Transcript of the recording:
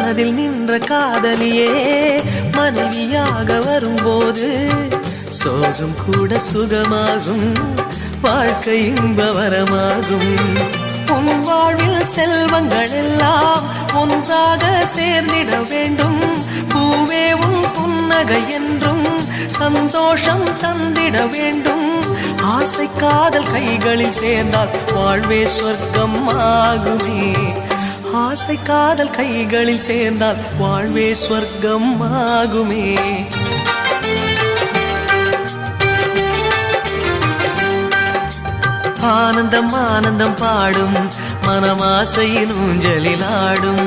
மனதில் நின்ற காதலியே மனைவியாக வரும்போது சோகம் கூட சுகமாகும், வாழ்க்கை இன்பவரமாகும். உன் வாழ்வில் செல்வங்கள் எல்லாம் ஒன்றாக சேர்ந்திட வேண்டும். பூவே உன் புன்னகை என்றும் சந்தோஷம் தந்திட வேண்டும். ஆசை காதல் கைகளில் சேர்ந்தால் வாழ்வே சொர்க்கம் ஆகுமே. ஆசை காதல் கைகளில் சேர்ந்தால் வாழ்வே சொர்க்கம் ஆகுமே. ஆனந்தம் ஆனந்தம் பாடும் மனமாசையின் ஊஞ்சலில் ஆடும்.